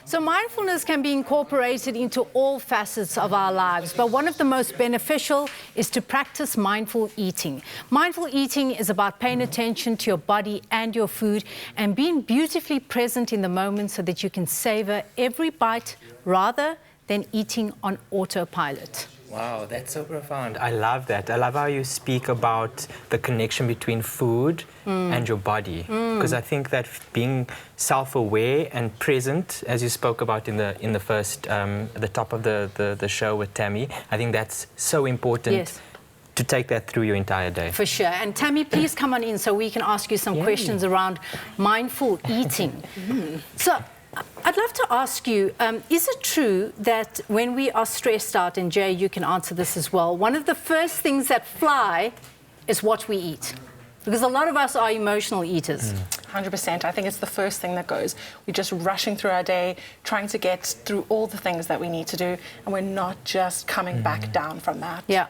So mindfulness can be incorporated into all facets of our lives, but one of the most beneficial is to practice mindful eating. Mindful eating is about paying attention to your body and your food and being beautifully present in the moment so that you can savor every bite rather than eating on autopilot. Wow, that's so profound. I love that. I love how you speak about the connection between food and your body. Because I think that being self-aware and present, as you spoke about in the first, at the top of the show with Tammy, I think that's so important. Yes. To take that through your entire day. For sure. And Tammy, please come on in so we can ask you some questions around mindful eating. So, I'd love to ask you, is it true that when we are stressed out, and Jay, you can answer this as well, one of the first things that fly is what we eat? Because a lot of us are emotional eaters. 100%. I think it's the first thing that goes. We're just rushing through our day, trying to get through all the things that we need to do, and we're not just coming back down from that. Yeah.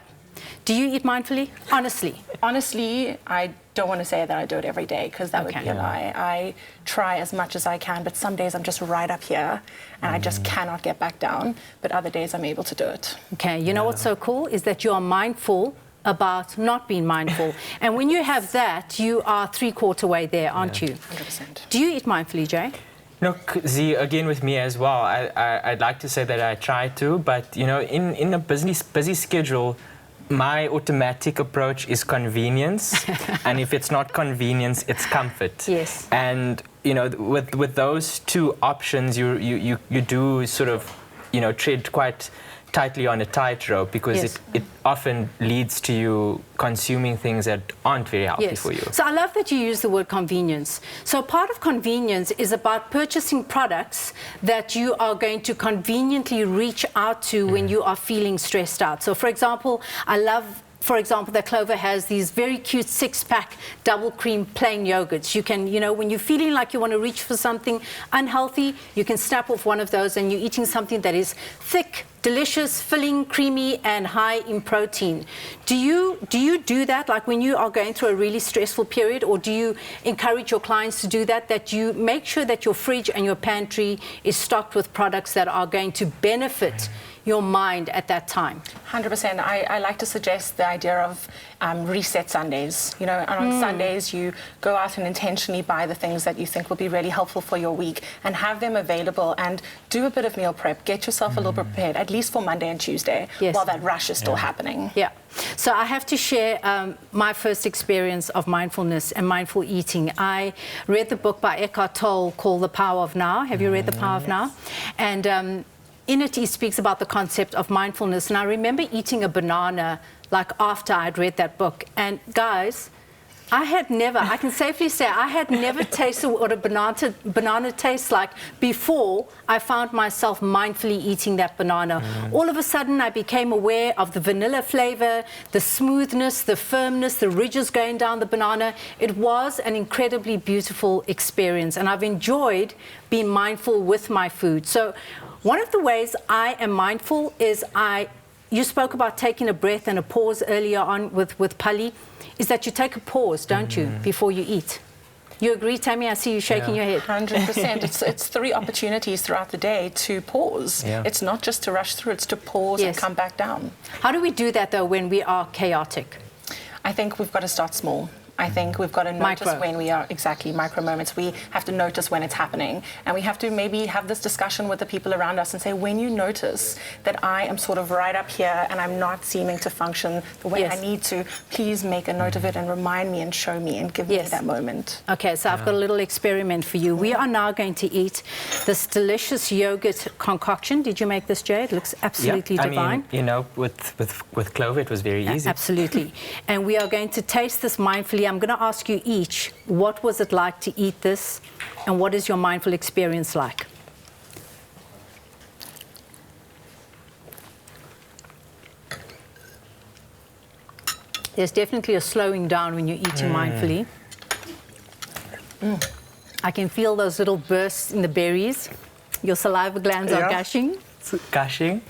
Do you eat mindfully? Honestly? Honestly, I don't want to say that I do it every day because that would be a lie. I try as much as I can, but some days I'm just right up here and I just cannot get back down. But other days I'm able to do it. Okay, you know what's so cool is that you are mindful about not being mindful. And when you have that, you are 3/4 way there, aren't you? 100%. Do you eat mindfully, Jay? No, Z, again with me as well. I'd like to say that I try to, but you know, in a busy schedule, my automatic approach is convenience, and if it's not convenience, it's comfort. Yes. And you know, with those two options, you do sort of, you know, tread quite tightly on a tightrope because it often leads to you consuming things that aren't very healthy for you. So I love that you use the word convenience. So part of convenience is about purchasing products that you are going to conveniently reach out to when you are feeling stressed out. So for example, I love that Clover has these very cute 6-pack double cream plain yogurts. You can, you know, when you're feeling like you want to reach for something unhealthy, you can snap off one of those and you're eating something that is thick, delicious, filling, creamy, and high in protein. Do you do that, like when you are going through a really stressful period, or do you encourage your clients to do that, that you make sure that your fridge and your pantry is stocked with products that are going to benefit your mind at that time? 100%. I like to suggest the idea of reset Sundays. You know, and on Sundays you go out and intentionally buy the things that you think will be really helpful for your week and have them available, and do a bit of meal prep. Get yourself a little bit prepared, at least for Monday and Tuesday, while that rush is still happening. Yeah. So I have to share my first experience of mindfulness and mindful eating. I read the book by Eckhart Tolle called The Power of Now. Have you read The Power of Now? And in it, he speaks about the concept of mindfulness. And I remember eating a banana like after I'd read that book. And guys, I can safely say, I had never tasted what a banana tastes like before I found myself mindfully eating that banana. All of a sudden, I became aware of the vanilla flavor, the smoothness, the firmness, the ridges going down the banana. It was an incredibly beautiful experience, and I've enjoyed being mindful with my food. So one of the ways I am mindful is you spoke about taking a breath and a pause earlier on with Pali, is that you take a pause, don't you, before you eat? You agree, Tammy? I see you shaking your head. 100%. It's 3 opportunities throughout the day to pause. It's not just to rush through, it's to pause and come back down. How do we do that, though, when we are chaotic? I think we've got to start small. I think we've got to notice when we are, micro moments. We have to notice when it's happening. And we have to maybe have this discussion with the people around us and say, when you notice that I am sort of right up here and I'm not seeming to function the way I need to, please make a note of it and remind me and show me and give me that moment. Okay, so I've got a little experiment for you. We are now going to eat this delicious yogurt concoction. Did you make this, Jay? It looks absolutely divine. I mean, you know, with Clover, it was very easy. Absolutely. And we are going to taste this mindfully. I'm going to ask you each, what was it like to eat this, and what is your mindful experience like? There's definitely a slowing down when you're eating mindfully. I can feel those little bursts in the berries. Your saliva glands are gushing. Gushing.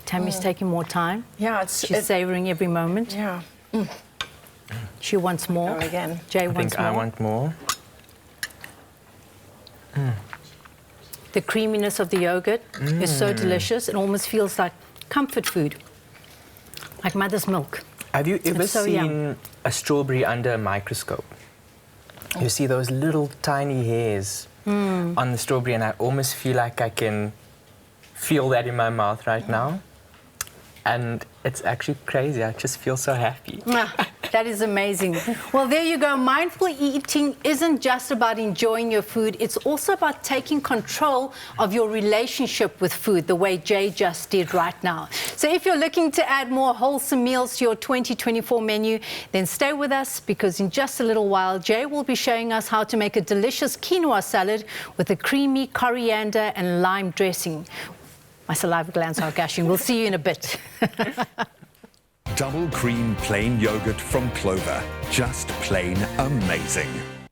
Tammy's taking more time. Yeah, she's savoring every moment. Yeah. She wants more. Go again. Jay wants more. I want more. The creaminess of the yogurt is so delicious. It almost feels like comfort food, like mother's milk. Have you ever so seen yum. a strawberry under a microscope? You see those little tiny hairs on the strawberry, and I almost feel like I can feel that in my mouth right now. And it's actually crazy. I just feel so happy. That is amazing. Well, there you go. Mindful eating isn't just about enjoying your food. It's also about taking control of your relationship with food, the way Jay just did right now. So if you're looking to add more wholesome meals to your 2024 menu, then stay with us, because in just a little while, Jay will be showing us how to make a delicious quinoa salad with a creamy coriander and lime dressing. My saliva glands are gushing. We'll see you in a bit. Double cream plain yogurt from Clover. Just plain amazing.